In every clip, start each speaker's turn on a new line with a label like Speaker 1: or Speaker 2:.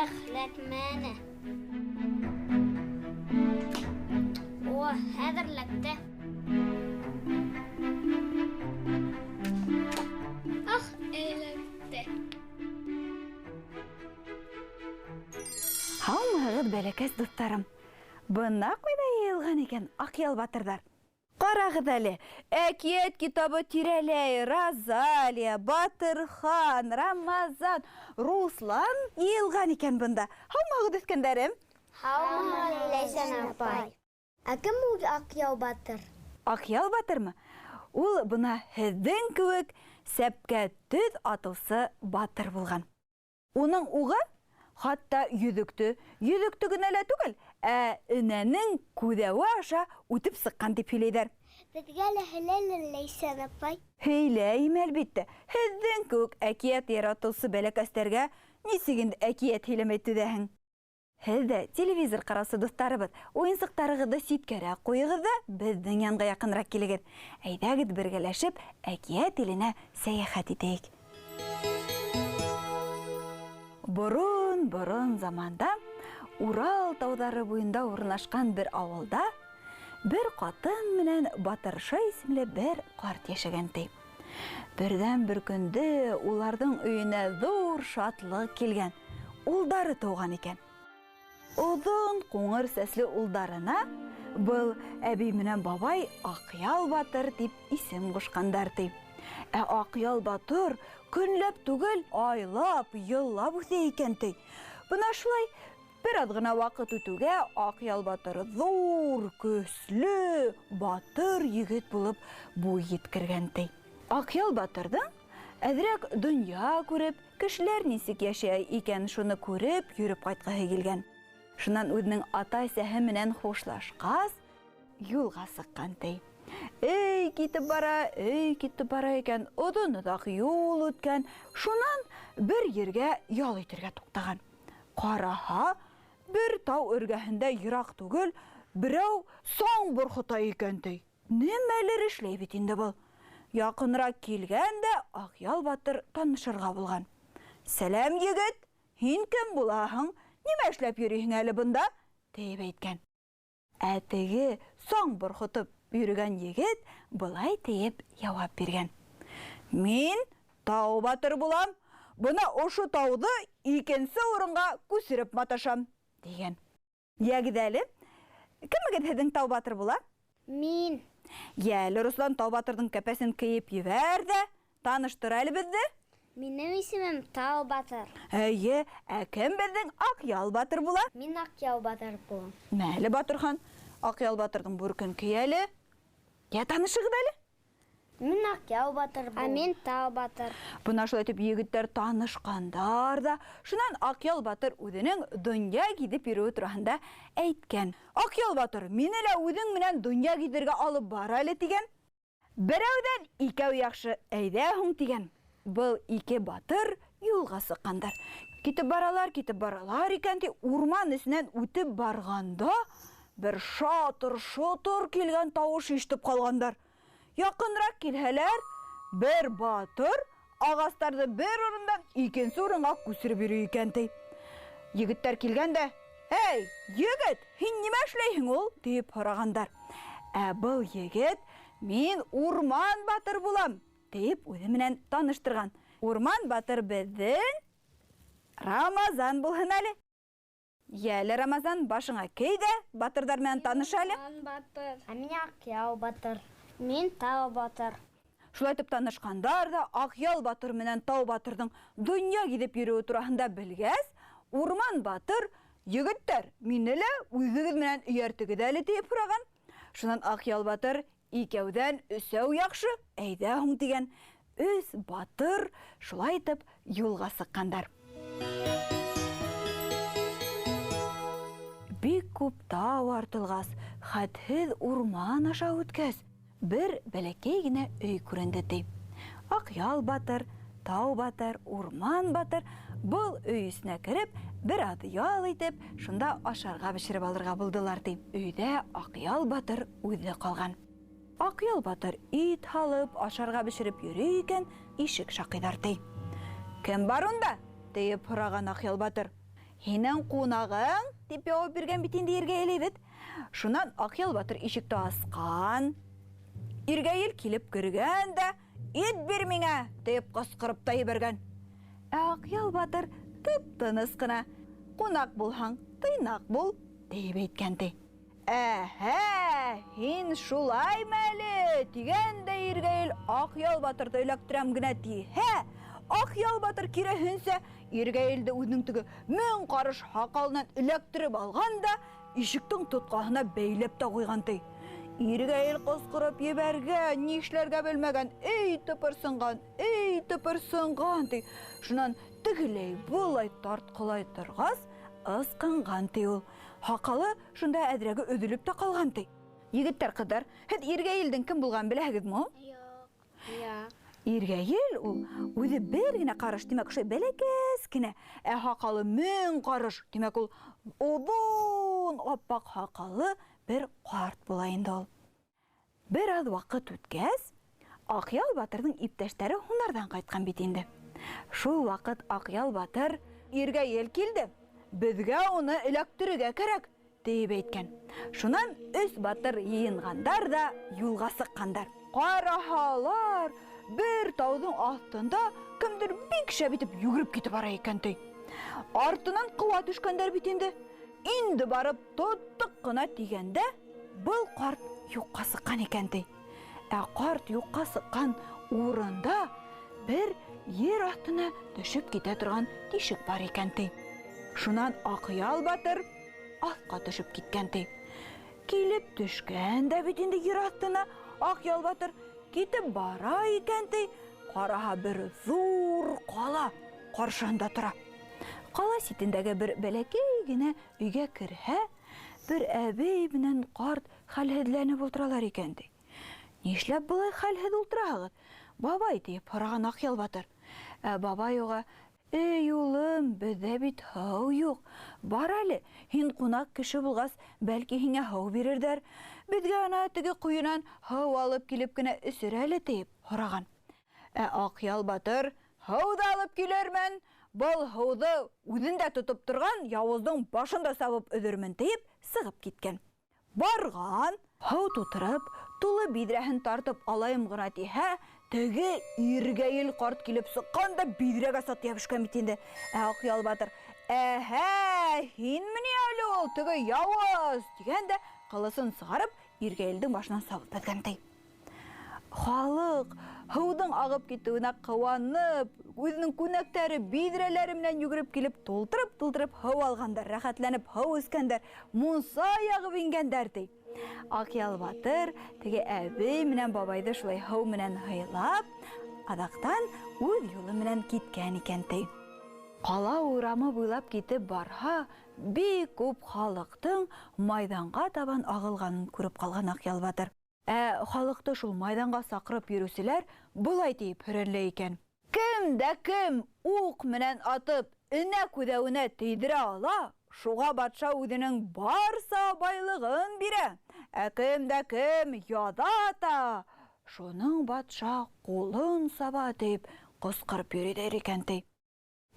Speaker 1: Ләкмәне. О, хәзерләкте. Ах, әйләкте.
Speaker 2: Һаумыгыз, бәләкәс дуҫтарым. Бына ҡайҙа йыйылған икән Аҡъял батырҙар. Ҡарағыҙ әле, әкиәт китабы тирәләй Розалия, Батырхан, Рамазан, Руслан йыйылған икән бында. Һаумыгыз, үҫкәндәрем.
Speaker 1: Һаумыгыз, Ләйсән апай. Ә кем ул Аҡъял батыр?
Speaker 2: Аҡъял батырмы? Ул бына һеҙҙең кеүек сәпкә төҙ атыусы батыр булған. Уның уғы хатта йөҙөктө генә лә түгел, ә энәнең күҙәүе аша үтеп сыҡҡан дип һөйләйҙәр.
Speaker 1: Беҙгә лә һөйләйҙер, Ләйсән апай.
Speaker 2: Һөйләйем, әлбиттә. Һеҙҙең кеүек әкиәт яратыусы бәләкәстәргә нисек инде әкиәт һөйләмәй түҙәһең? Һеҙ дә телевизор ҡараусы дуҫтарыбыҙ, уйынсыҡтарығыҙҙы ситкәрәк ҡуйығыҙ да беҙҙең янға яҡыныраҡ килегеҙ. Әйҙәгеҙ бергәләшеп әкиәт иленә сәйәхәт итәйек. Борон заманда Урал тауҙары буйында урынлашҡан бер ауылда бер ҡатын менән Батырша исемле бер ҡарт йәшәгән ти. Берҙән бер көндө уларҙың өйөнә ҙур шатлыҡ килгән. Улдары тыуған икән. Оҙон ҡуңыр сәсле улдарына был әбей менән бабай Аҡъял батыр тип исем ҡушҡандар ти. Ә Аҡъял батыр көнләп түгел, айлап, йыллап үҫә икән ти. Бына шулай бер аҙ ғына ваҡыт үтеүгә Аҡъял батыр ҙур, көслө, батыр егет булып буй еткергән ти. Аҡъял батырҙың әҙерәк донъя күреп, кешеләр нисек йәшәй икән шуны күреп, йөрөп ҡайтҡыһы килгән. Шунан үҙенең ата-әсәһе менән хушлашҡас, юлға сыҡҡан ти. Эй, китеп бара икән, оҙон-оҙаҡ юл үткән. Шунан бер ергә ял итергә туҡтаған. Ҡараһа, бер тау эргәһендә йыраҡ түгел, берәү саң борхота икән ти. Нимәлер эшләй бит инде был. Яҡыныраҡ килгән дә Аҡъял батыр танышырға булған. Сәләм, егет, һин кем булаһың? Нимә эшләп йөрөйһөң әле бында? Тиеп әйткән. Ә теге саң борхотоп йөрөгән егет былай тиеп яуап биргән. Мин тау батыр булам. Бына ошо тауҙы икенсе урынға күсереп маташам, дигән. Йәгеҙ, кемегеҙ һеҙҙең тау батыр була?
Speaker 1: Мин.
Speaker 2: Йәле, Руслан, тау батырҙың кәпәсен кейеп ебәр ҙә, таныштыр әле беҙҙе.
Speaker 1: Минең исемем Тау батыр.
Speaker 2: Әйе, ә кем беҙҙең Аҡъял батыр була?
Speaker 1: Мин Аҡъял батыр булам.
Speaker 2: Мәле, Батырхан, Аҡъял батырҙың бүркен кей әле. Я танышығыҙ әле?
Speaker 1: Мин Аҡъял батыр булам. Ә мин Тау батыр.
Speaker 2: Бына шулай итеп егеттәр танышҡандар да, шунан Аҡъял батыр үҙенең донъя гиҙеп йөрөүе тураһында әйткән. Аҡъял батыр, мине лә үҙең менән донъя гиҙергә алып бар әле тигән. Берәүҙән икәү яҡшы, әйҙә һуң тигән. Был ике батыр юлға сыҡҡандар. Китеп баралар икән ти, урман эсенән үтеп барғанда, бер шатыр-шотор килгән тауыш ишетеп ҡалғандар. Яҡыныраҡ килһәләр, бер батыр ағастарҙы бер урындан икенсе урынға күсереп йөрөй икән ти. Егеттәр килгәндә, «Эй, егет, һин нимә эшләйһең ул?» тиеп һорағандар. Ә был егет, «Мин урман батыр булам», тиеп үҙе менән таныштырған. Урман батыр беҙҙең Рамазан булһын әле. Йәле, Рамазан, башыңа кейҙә, батырҙар менән таныш әле.
Speaker 1: Ә мин Аҡъял батыр. Мин Тау батыр.
Speaker 2: Шулай итеп танышҡандар да Аҡъял батыр менән Тау батырҙың донъя гиҙеп йөрөүе тураһында белгәс, Урман батыр, егеттәр, мине лә үҙегеҙ менән эйәртегеҙ әле тиеп һораған. Шунан Аҡъял батыр, икәүҙән өсәү яҡшы, әйҙә һуң тигән. Өс батыр шулай итеп юлға сыҡҡандар. Бик күп тау артылғас, хәтһеҙ урман аша үткәс, бер бәләкәй генә өй күренде ти. Аҡъял батыр, Тау батыр, Урман батыр был өй эсенә кереп, бер аҙ ял итеп, шунда ашарға бешереп алырға булдылар ти. Өйҙә Аҡъял батыр үҙе ҡалған. Аҡъял батыр ит һалып, ашарға бешереп йөрөй икән, ишек шаҡыйҙар ти. «Кем бар унда?» тиеп һораған Аҡъял батыр. Һинең кунагың, дип җавап биргән бит инде Иргәйел бит. Шуннан Акъял батыр ишекте аскан. Иргәйел килеп кергән дә, "Ит бир миңа!" дип кычкырып та ебәргән. Акъял батыр тып-тыныс кына, "Кунак булһаң, тыйнак бул", дип әйткән ди. "Әһә, һин шулай мәле!" дигәндә Иргәйел Акъял батырды эләктерәм генә диһә, Акъял батыр кирәһенсә Иргәйелде үзенең теге 1000 карыш һакалыннан эләктереп алган да, ишектең тоткаһына бәйләп тә куйган ди. Иргәйел кычкырып ебәргән, нишләргә белмәгән, "Эй тыпырсынган" ди. Шуннан тегеләй булай тарткылай торгас, ысқынган ди ул. Һакалы шунда әдрәге өҙөлөп тә калган ди. Егеттәр, кыздар, һез Иргәйелдең кем булган беләһегезме?
Speaker 1: Юк.
Speaker 2: Иргәйел ул үзе бер генә карыш, димәк, шулай бәләкәс кенә, һакалы 1000 карыш, димәк, ул оҙон, аппак һакалы бер ҡарт була инде ул. Бер аҙ ваҡыт үткәс, Аҡъял батырҙың иптәштәре һунарҙан ҡайтҡан бит инде. Шул ваҡыт Аҡъял батыр: "Иргәйел килде, беҙгә уны эләктерергә кәрәк", дип әйткән. Шунан 3 батыр йыйынғандар да юлға сыҡҡандар. Ҡараһалар, бер тауҙың аҫтында кемдер бик шәп итеп йүгереп китеп бара икән ди. Артынан ҡыуа төшкәндәр бит инде. Инде барып тоттоҡ ҡына тигәндә, был ҡарт юҡҡа сыҡҡан икән ди. Ҡарт юҡҡа сыҡҡан урында бер ер аҫтына төшөп китә торған тишек бар икән ди. Шунан Аҡъял батыр аҫҡа төшөп киткән ди. Килеп төшкән дә бит инде ер аҫтына Аҡъял батыр китеп бара икән ди. Ҡараһа, бер ҙур ҡала ҡаршыһында тора. Ҡала ситендәге бер бәләкәй генә өйгә керһә, бер әбей менән ҡарт хәлһеҙләнеп ултыралар икән ди. "Нишләп былай хәлһеҙ ултыраһығыҙ, бабай?" дип һораған Аҡъял батыр. Бабай уға: "Эй улым, беҙҙә бит һыу юҡ. Бар әле, һин ҡунаҡ кеше булғас, бәлки һиңә һыу бирерҙәр. Беҙгә ана теге ҡойонан һыу алып килеп кенә эсер әле", тип һораған. Аҡъял батыр: "Һыуҙы алып килермен, был һыуҙы үҙендә тотоп торған яуыздың башында сабып өҙөрмөн", тип сығып киткән. Барған, һыу тутырып, тулы биҙрәһен тартып алайым ғына тиһә, теге Иргәйел ҡарт килеп сыҡҡан да биҙрәгә сат йәбешкән бит инде. Аҡъял батыр: "Әһә, һинме ни әле ул, теге яуыз", дигән дә ҡылысын сығарып, Иргәйелдең башынан сабып бөткән ди. Халыҡ һыуҙың ағып китеүенә ҡыуанып, үҙенең күнәктәре, биҙрәләре менән йүгереп килеп, тултырып һыу алғандар, рәхәтләнеп һыу эскәндәр, мунса яғып ингәндәр ди. Аҡъял батыр теге әбей менән бабайҙы шулай һыу менән һыйлап, аҙаҡтан үҙ юлы менән киткән икән ди. Ҡала урамы буйлап китеп барһа, бик күп халыҡтың майҙанға табан ағылғанын күреп ҡалған Аҡъял батыр. Халыҡты шул майҙанға саҡырып йөрөүселәр былай тип һөрәнләй икән: "Кем дә кем уҡ менән атып энә күҙәүенә тейҙерә ала, шуға батша үҙенең барса байлығын бирә. Кем дә кем яҙа ата, шуның батша ҡулын саба", тип ҡысҡырып йөрөйҙәр икән ди.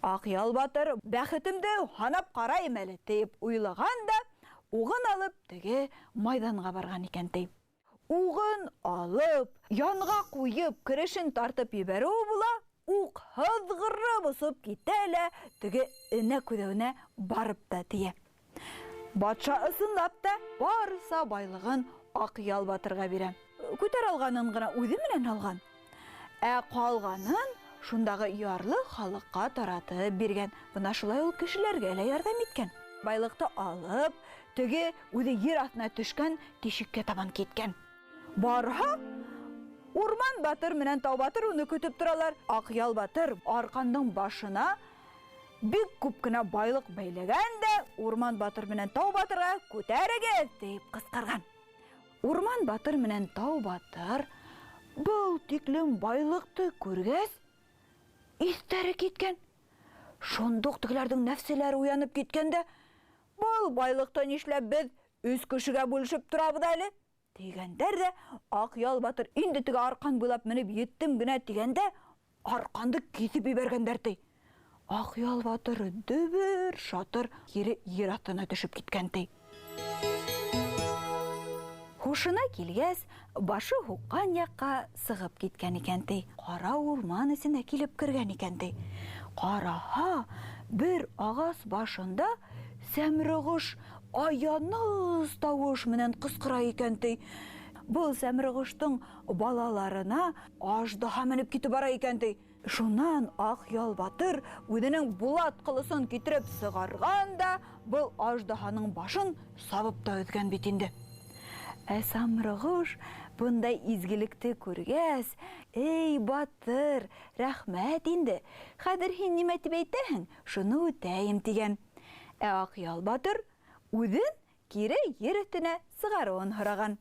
Speaker 2: Аҡъял батыр: "Бәхетемде һанап ҡарайым әле", тип уйлаған да, уғын алып теге майҙанға барған икән ди. Уғын алып, янға ҡуйып, керешен тартып ебәреү була, уҡ һыҙғыры босоп китә лә теге энә күҙәүенә барып та тейә. Батша ысынлап та барса байлығын Аҡъял батырға бирә. Күтәр алғанын ғына үҙе менән алған. Ҡалғанын шундағы ярлы халыҡҡа таратып биргән. Бына шулай ул кешеләргә лә ярҙам иткән. Байлыҡты алып, теге үҙе ер аҫтына төшкән тишеккә табан киткән. Барһа, Урман батыр менән Тау батыр уны көтөп торалар. Аҡъял батыр арҡандың башына бик күп кенә байлыҡ бәйләгән дә, Урман батыр менән Тау батырға "Күтәрегеҙ!" тип ҡысҡырған. Урман батыр менән Тау батыр был тиклем байлыҡты күргәс, иҫтәре киткән. Шундуҡ тегеләрҙең нәфселәре уянып киткәндә, "Был байлыҡты нишләп беҙ 3 кешегә бүлешеп торабыҙ әле?" дигәндәр дә, Аҡъял батыр инде теге арҡан буйлап менеп еттем генә тигәндә, арҡанды киҫеп ебәргәндәр ди. Ақъял батыр дөбір шатыр кері ер атына түшіп кеткендей. Хушына келгәс, башы хуққан яққа сығып кеткен екендей. Қара урман ісіне келіп кірген екендей. Қараха, бір ағас башында сәміріғыш аяныз тауыш менен қысқыра екендей. Бұл сәміріғыштың балаларына аждаһа мініп кетіп бара екендей. Шунан Ақъял батыр өзінің булат қылысын кетіріп сығарғанда, бұл аждаһаның башын сабып та өткен бетінде. Сәміріғыш бұндай изгілікті көргәс, «Ей, батыр, рәхмәт инде. Хәдір һин нимә тип әйтәһең, шуны үтәйем» дигән. Ақъял батыр үҙен кире ер өҫтөнә сығарыуын һораған.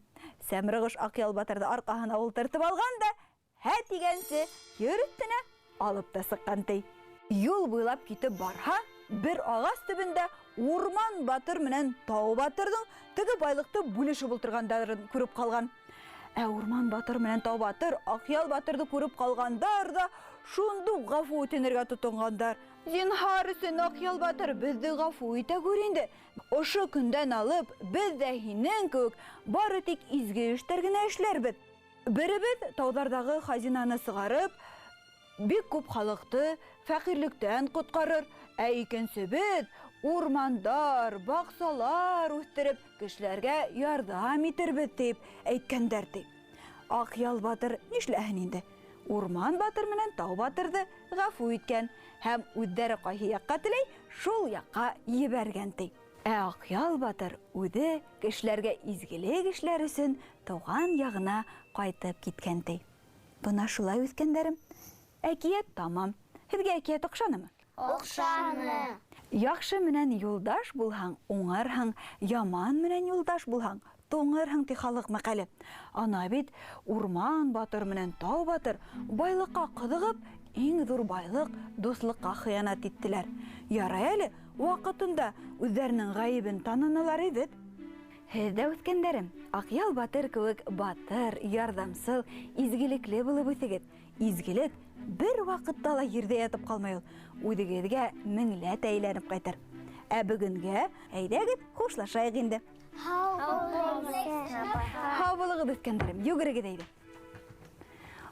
Speaker 2: Сәміріғыш Ақъял батырҙы арҡаһына ултыртып алған да, «Һә» тигәнсе ер өҫтөнә алып та сыҡҡан. Юл буйлап китеп барһа, бер ағас төбөндә Урман батыр менән Тау батырҙың теге байлыҡты бүлешеп ултырғандарын күреп ҡалған. Урман батыр менән Тау батыр Ақъял батырҙы күреп ҡалғандар да шундуҡ ғәфү үтенергә тотонғандар. «Зинһар өсөн, Ақъял батыр, беҙҙе ғәфү итә күр инде. Ошо көндән алып, беҙ ҙә һинең кеүек бары тик изге эштәр генә эшләрбеҙ. Беребеҙ тауҙарҙағы хазинаны сығарып, бик күп халыҡты фәҡирлектән ҡотҡарыр, икенсебеҙ урмандар, баҡсалар үҫтереп, кешеләргә ярҙам итербеҙ тип әйткәндәр. Ақъял батыр нишләһен инде? Урман батыр менән Тау батырҙы ғәфү иткән һәм үҙҙәре ҡайһы яҡҡа теләй, шул яҡҡа ебәргән. Ақъял батыр үҙе кешеләргә изгелек эшләр өсөн тыуған яғына ҡайтып киткән. Бына шулай үҫкәндәрем. Әкиәт тамам. Һеҙгә әкиәт оҡшанымы?
Speaker 1: Оҡшаны.
Speaker 2: Яҡшы менән юлдаш булһаң, уңырһың, яман менән юлдаш булһаң, туңырһың ти халыҡ мәҡәле. Ана бит Урман батыр менән Тау батыр байлыҡҡа ҡыҙығып, иң ҙур байлыҡ дуҫлыҡҡа хыянат иттеләр. Ярай әле, ваҡытында үҙҙәренең ғәйебен танынылар иҙет. Һеҙ дә үҫкәндәрем, Ақъял батыр кеүек батыр, ярҙамсыл, изгелекле булып үҫегеҙ. Изгелек бер ваҡытта ла ерҙә ятып ҡалмай ул. Үҙегеҙгә меңләп әйләнеп ҡайтыр. Бөгөнгә әйҙәгеҙ, хушлашайыҡ инде. Һау булығыҙ үҫкәндәрем, йүгерегеҙ әйҙә.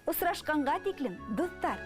Speaker 2: Осрашҡанға тиклем, дуҫтар.